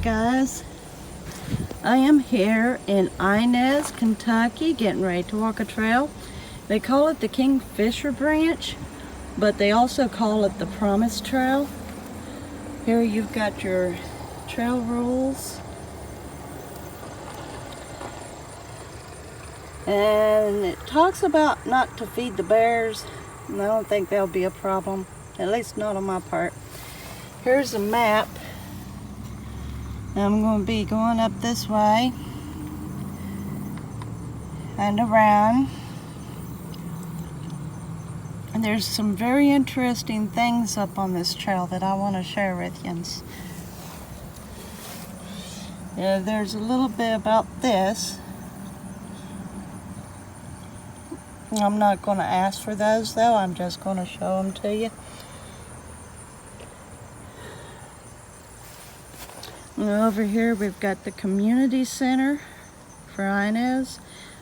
guys, I am here in Inez, Kentucky, getting ready to walk a trail. They call it the Kingfisher Branch, but they also call it the Promise Trail. Here you've got your trail rules, and it talks about not to feed the bears, and I don't think that'll be a problem, at least not on my part. Here's a map. I'm going to be going up this way and around. And there's some very interesting things up on this trail that I want to share with you. Yeah, there's a little bit about this. I'm not going to ask for those though, I'm just going to show them to you. And over here we've got the community center for Inez.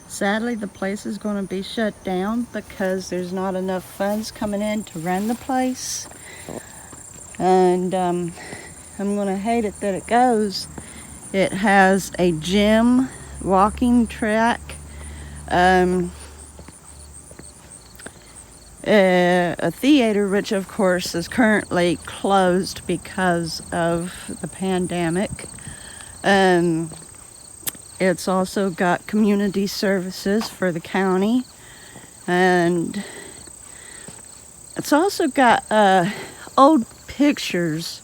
Sadly, the place is going to be shut down because there's not enough funds coming in to run the place. And I'm going to hate it that it goes. It has a gym, walking track, a theater, which of course is currently closed because of the pandemic. It's also got community services for the county, and it's also got old pictures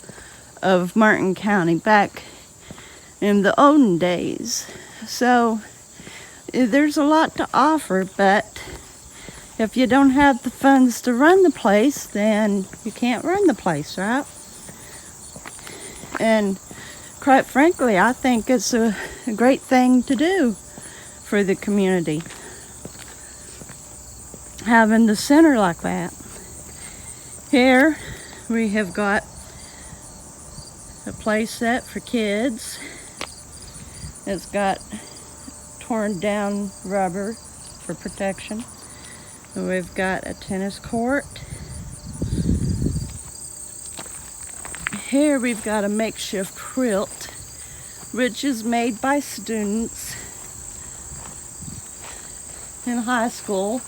of Martin County back in the olden days. So there's a lot to offer, but if you don't have the funds to run the place, then you can't run the place, right? And quite frankly, I think it's a great thing to do for the community, having the center like that. Here we have got a play set for kids. It's got torn down rubber for protection. We've got a tennis court. Here we've got a makeshift quilt, which is made by students in high school.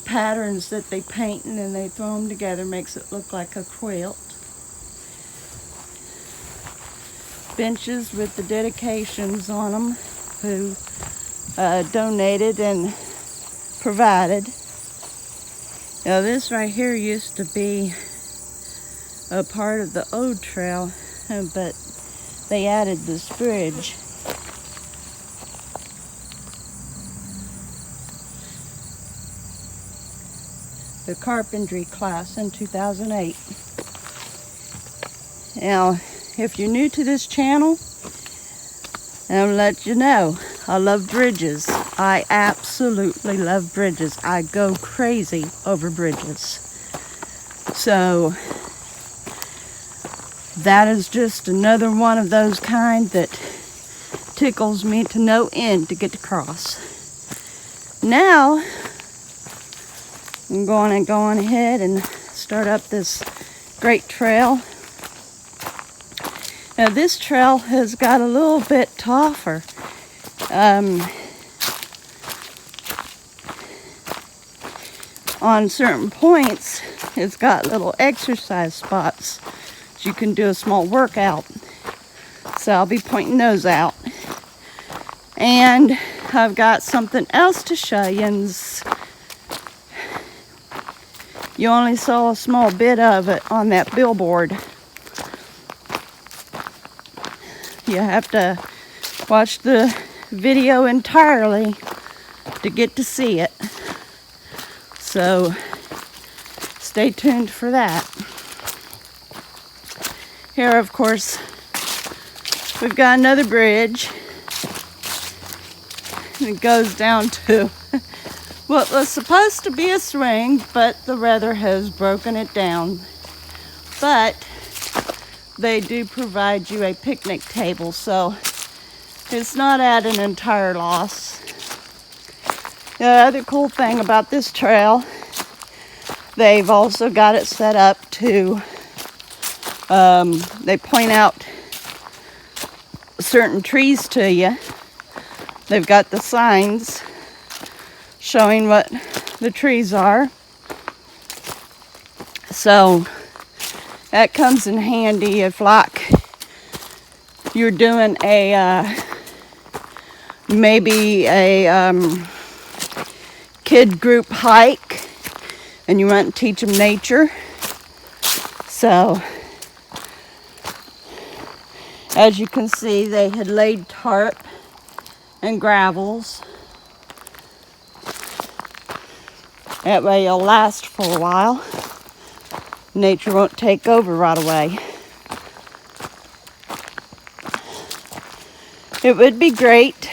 Patterns that they paint and then they throw them together makes it look like a quilt. Benches with the dedications on them who donated and provided. Now this right here used to be a part of the old trail, but they added this bridge. The carpentry class in 2008. Now, if you're new to this channel, I'll let you know, I love bridges. I absolutely love bridges. I go crazy over bridges. So that is just another one of those kind that tickles me to no end to get to cross. Now I'm going to go on ahead and start up this great trail. Now this trail has got a little bit tougher. On certain points, it's got little exercise spots. So you can do a small workout. So I'll be pointing those out. And I've got something else to show you. And you only saw a small bit of it on that billboard. You have to watch the video entirely to get to see it. So stay tuned for that. Here, of course, we've got another bridge. It goes down to what was supposed to be a swing, but the weather has broken it down. But they do provide you a picnic table, so it's not at an entire loss. The other cool thing about this trail, they've also got it set up to, they point out certain trees to you. They've got the signs showing what the trees are. So that comes in handy if, like, you're doing maybe a kid group hike and you want to teach them nature. So as you can see, they had laid tarp and gravels. That way it'll last for a while. Nature won't take over right away. It would be great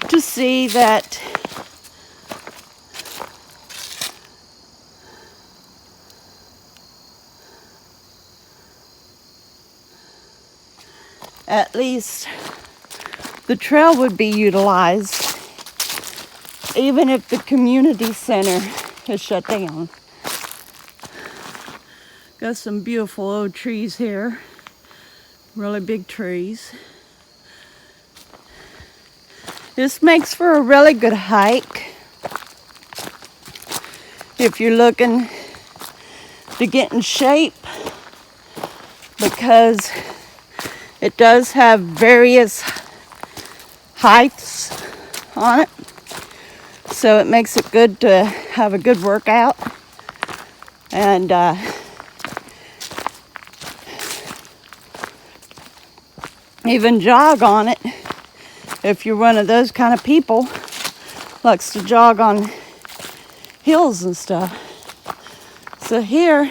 to see that at least the trail would be utilized, even if the community center is shut down. Got some beautiful old trees here, really big trees. This makes for a really good hike if you're looking to get in shape, because it does have various heights on it, so it makes it good to have a good workout. And even jog on it if you're one of those kind of people likes to jog on hills and stuff. So here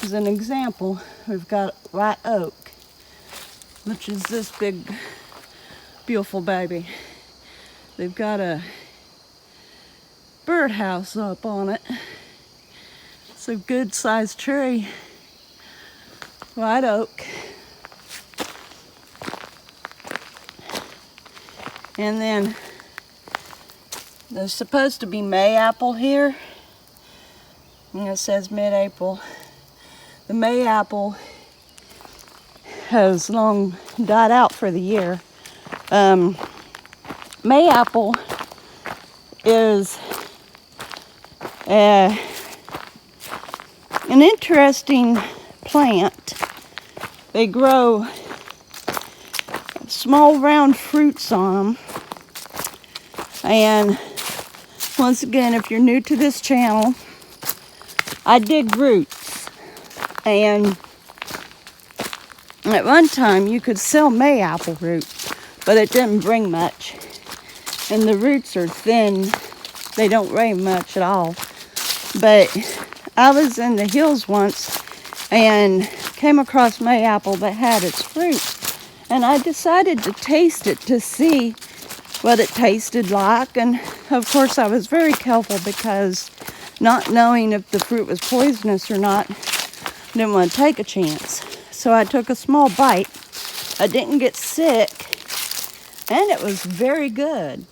is an example. We've got white oak, which is this big beautiful baby. They've got a birdhouse up on it. It's a good sized tree, white oak. And then there's supposed to be mayapple here, and it says mid-April. The mayapple has long died out for the year. Mayapple is an interesting plant. They grow small round fruits on them. And once again, if you're new to this channel, I dig roots. And at one time you could sell mayapple roots, but it didn't bring much. And the roots are thin. They don't weigh much at all. But I was in the hills once and came across mayapple that had its fruit. And I decided to taste it to see what it tasted like. And of course I was very careful, because not knowing if the fruit was poisonous or not, I didn't want to take a chance. So I took a small bite. I didn't get sick, and it was very good.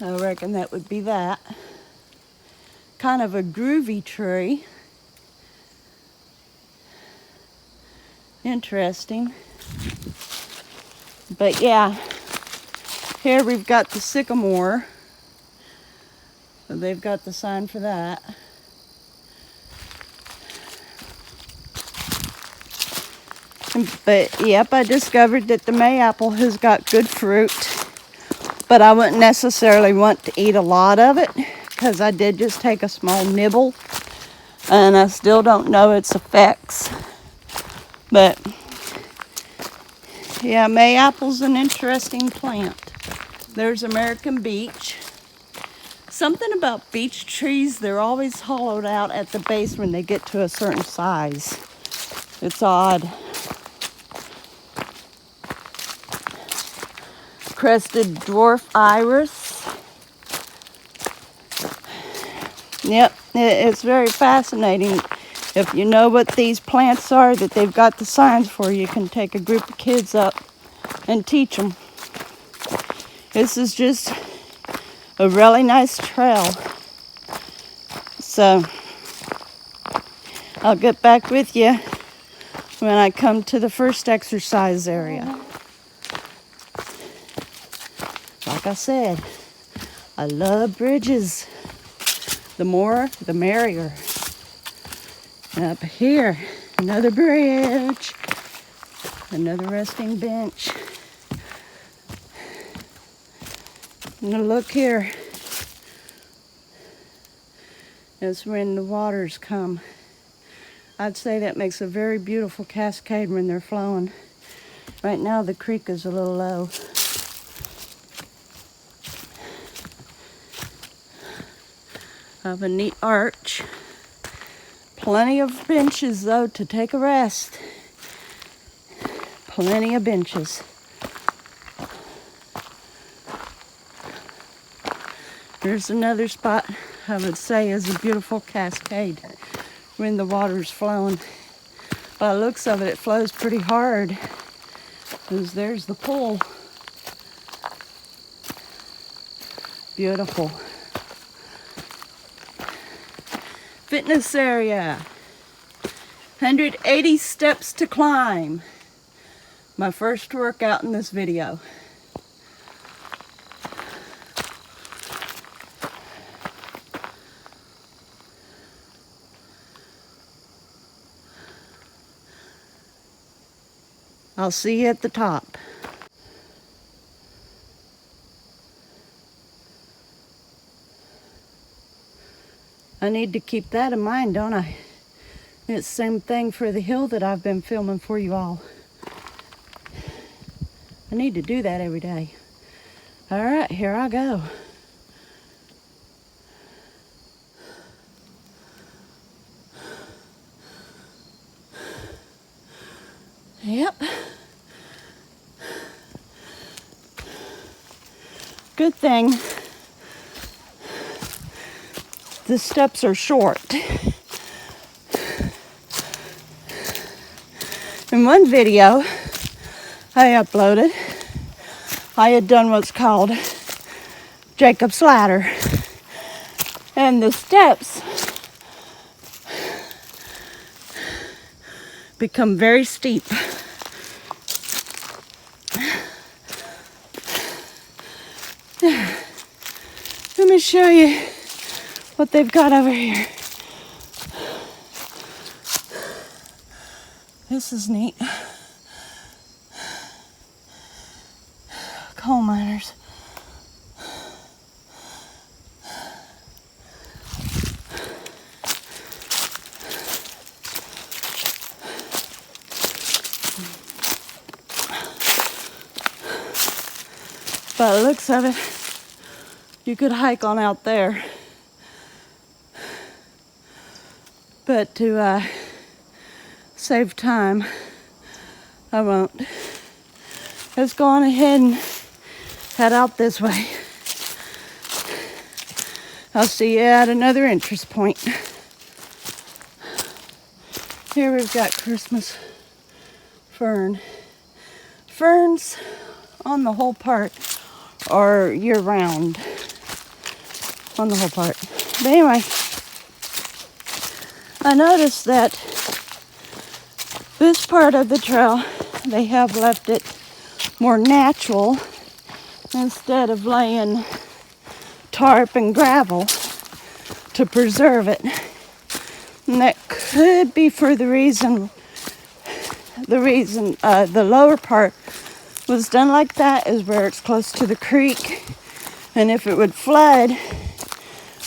I reckon that would be that. Kind of a groovy tree. Interesting. But yeah, here we've got the sycamore. So they've got the sign for that. But yep, I discovered that the mayapple has got good fruit, but I wouldn't necessarily want to eat a lot of it, because I did just take a small nibble, and I still don't know its effects. But yeah, mayapple's an interesting plant. There's American beech. Something about beech trees, they're always hollowed out at the base when they get to a certain size. It's odd. Crested dwarf iris. Yep, it's very fascinating. If you know what these plants are that they've got the signs for, you can take a group of kids up and teach them. This is just a really nice trail. So I'll get back with you when I come to the first exercise area. Like I said, I love bridges. The more, the merrier. And up here, another bridge, another resting bench. And look here. That's when the waters come. I'd say that makes a very beautiful cascade when they're flowing. Right now the creek is a little low. I have a neat arch. Plenty of benches though to take a rest. Plenty of benches. There's another spot I would say is a beautiful cascade when the water's flowing. By the looks of it, it flows pretty hard. Because there's the pool. Beautiful. Fitness area. 180 steps to climb. My first workout in this video. I'll see you at the top. I need to keep that in mind, don't I? It's the same thing for the hill that I've been filming for you all. I need to do that every day. All right, here I go. Yep. Good thing the steps are short. In one video I uploaded, I had done what's called Jacob's ladder. And the steps become very steep. Let me show you what they've got over here. This is neat. Coal miners. By the looks of it, you could hike on out there. But to save time, I won't. Let's go on ahead and head out this way. I'll see you at another interest point. Here we've got Christmas fern. Ferns on the whole part are year-round. On the whole part. But anyway, I noticed that this part of the trail, they have left it more natural instead of laying tarp and gravel to preserve it. And that could be for the reason the lower part was done like that is where it's close to the creek. And if it would flood,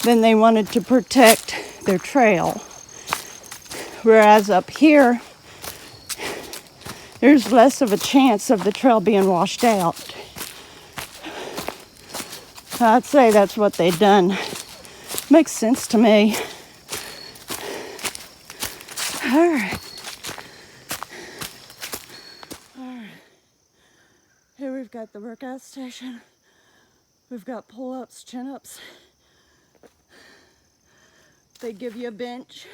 then they wanted to protect their trail. Whereas up here, there's less of a chance of the trail being washed out. I'd say that's what they've done. Makes sense to me. All right. Here we've got the workout station. We've got pull-ups, chin-ups. They give you a bench.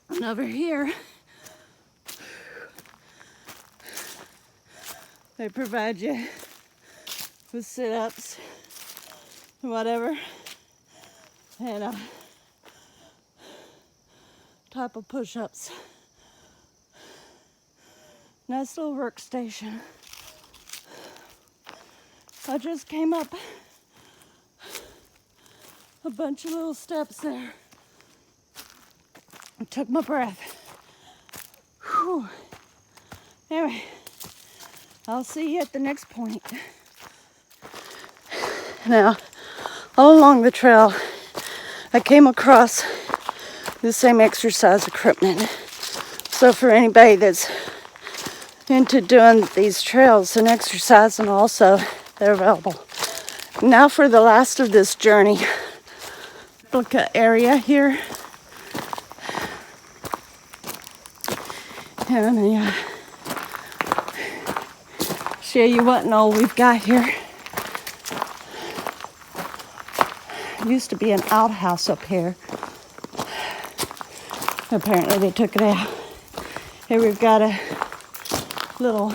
And over here, they provide you with sit-ups, whatever. And type of push-ups. Nice little workstation. I just came up a bunch of little steps there. I took my breath. Whew. Anyway, I'll see you at the next point. Now, all along the trail, I came across the same exercise equipment. So for anybody that's into doing these trails and exercising also, they're available. Now for the last of this journey. Replica Area here. And show you what and all we've got here. Used to be an outhouse up here. Apparently they took it out. Here we've got a little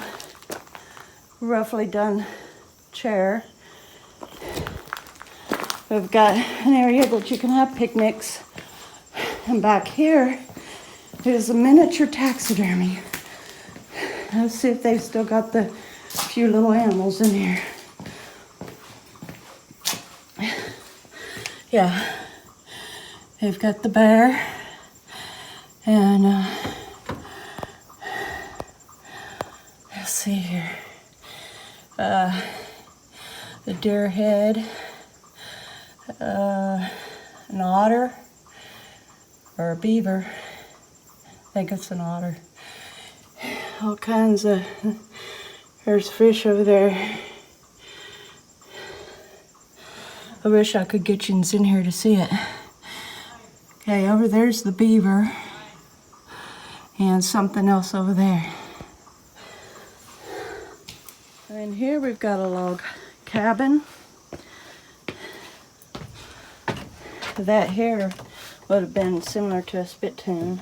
roughly done chair. We've got an area that you can have picnics. And back here is a miniature taxidermy. Let's see if they've still got the few little animals in here. Yeah, they've got the bear and let's see here, the deer head, an otter or a beaver. I think it's an otter. All kinds of, there's fish over there. I wish I could get you in here to see it. Okay, over there's the beaver and something else over there. And here we've got a log cabin. That here would have been similar to a spittoon.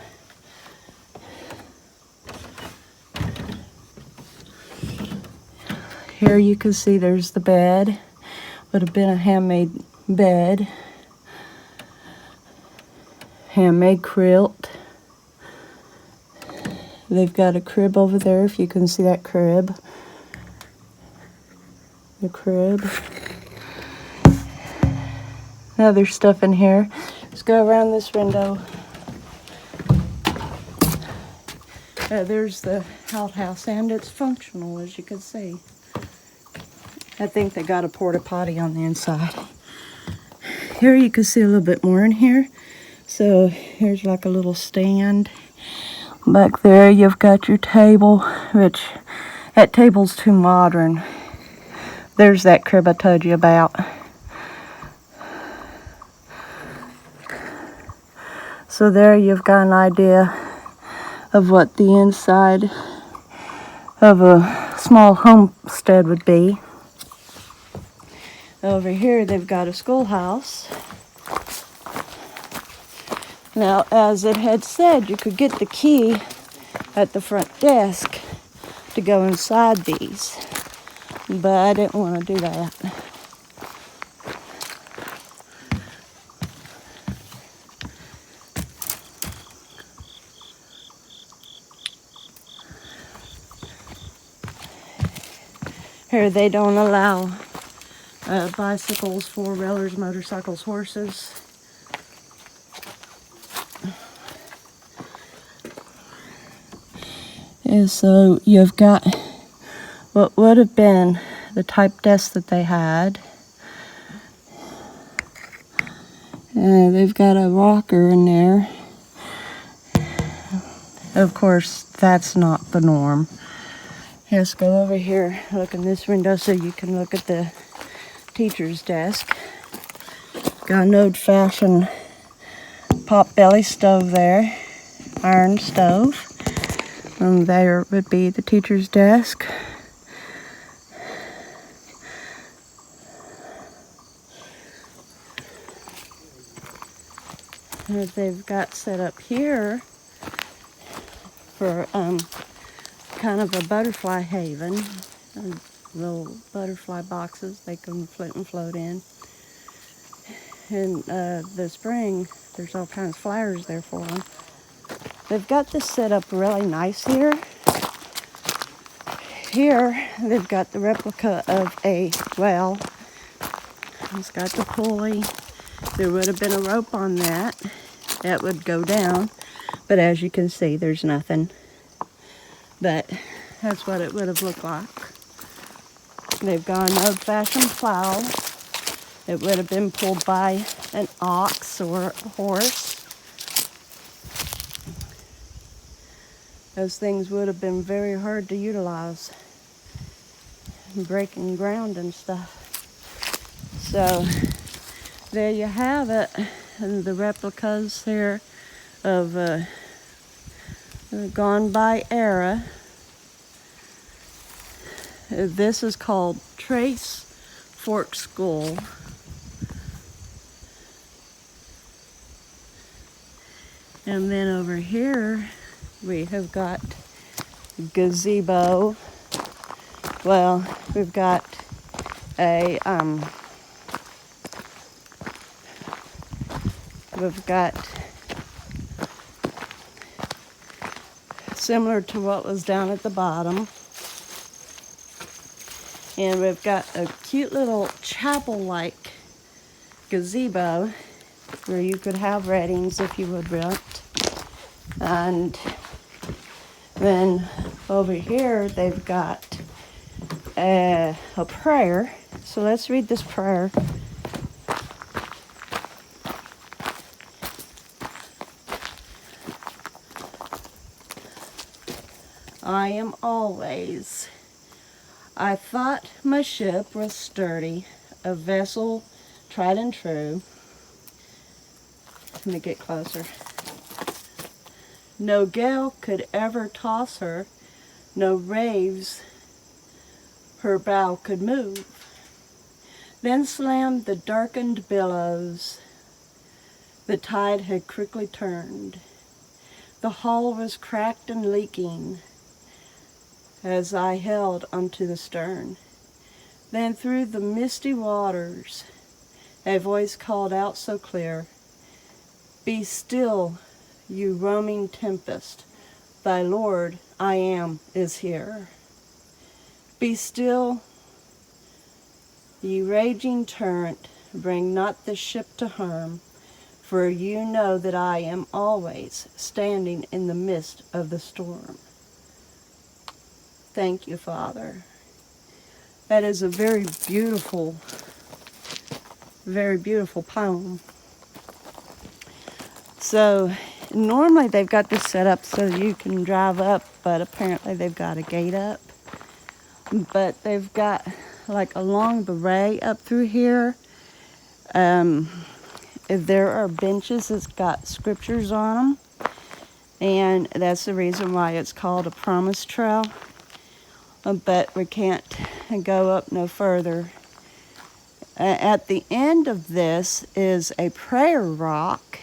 Here you can see there's the bed. Would have been a handmade bed. Handmade quilt. They've got a crib over there, if you can see that crib. The crib. Other stuff in here. Let's go around this window. There's the outhouse, and it's functional, as you can see. I think they got a porta potty on the inside. Here you can see a little bit more in here. So here's like a little stand. Back there you've got your table, which that table's too modern. There's that crib I told you about. So there you've got an idea of what the inside of a small homestead would be. Over here they've got a schoolhouse. Now, as it had said, you could get the key at the front desk to go inside these, but I didn't want to do that. Here they don't allow bicycles, four-wheelers, motorcycles, horses. And so you've got what would have been the type desk that they had. And they've got a rocker in there. Of course, that's not the norm. Let's go over here, look in this window so you can look at the teacher's desk. Got an old-fashioned pot-belly stove there, iron stove. And there would be the teacher's desk. As they've got set up here for kind of a butterfly haven. Little butterfly boxes they can flip and float in. In the spring, there's all kinds of flowers there for them. they've got this set up really nice here. Here, they've got the replica of a well. It's got the pulley. There would have been a rope on that. That would go down. But as you can see, there's nothing. But that's what it would have looked like. They've got an old-fashioned plow. It would have been pulled by an ox or a horse. Those things would have been very hard to utilize, breaking ground and stuff. So there you have it, and the replicas here of gone by era. This is called Trace Fork Skull. And then over here we have got gazebo. Well, we've got a similar to what was down at the bottom. And we've got a cute little chapel-like gazebo where you could have weddings if you would rent. And then over here they've got a prayer. So let's read this prayer. I am always. I thought my ship was sturdy, a vessel tried and true. Let me get closer. No gale could ever toss her, no waves her bow could move. Then slammed the darkened billows. The tide had quickly turned. The hull was cracked and leaking as I held onto the stern. Then through the misty waters, a voice called out so clear, "Be still, you roaming tempest, thy Lord I am is here. Be still, ye raging torrent, bring not the ship to harm, for you know that I am always standing in the midst of the storm." Thank you, Father. That is a very beautiful poem. So normally they've got this set up so you can drive up, but apparently they've got a gate up. But they've got like along the way up through here, if there are benches that's got scriptures on them, and that's the reason why it's called a promise trail. But we can't go up no further. At the end of this is a prayer rock,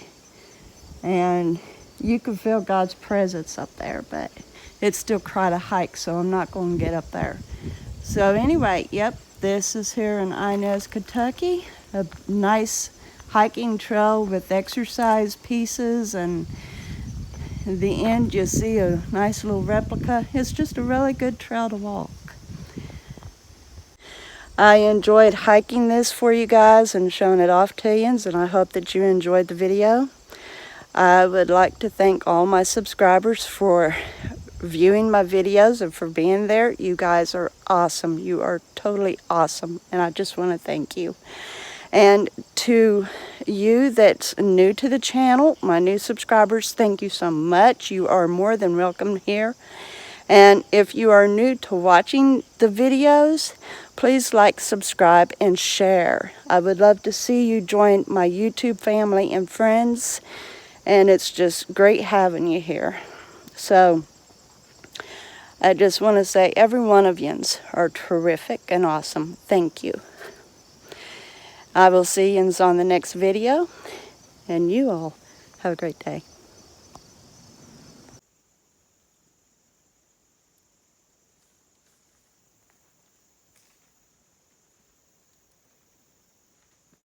and you can feel God's presence up there, but it's still quite a hike, so I'm not going to get up there. So anyway, yep, this is here in Inez, Kentucky, a nice hiking trail with exercise pieces, and at the end you see a nice little replica. It's just a really good trail to walk. I enjoyed hiking this for you guys and showing it off to you, and I hope that you enjoyed the video. I would like to thank all my subscribers for viewing my videos and for being there. You guys are awesome. You are totally awesome, and I just want to thank you. And to you that's new to the channel, my new subscribers, thank you so much. You are more than welcome here. And if you are new to watching the videos, please like, subscribe, and share. I would love to see you join my YouTube family and friends, and it's just great having you here. So I just want to say every one of yous are terrific and awesome. Thank you. I will see yous on the next video, and you all have a great day.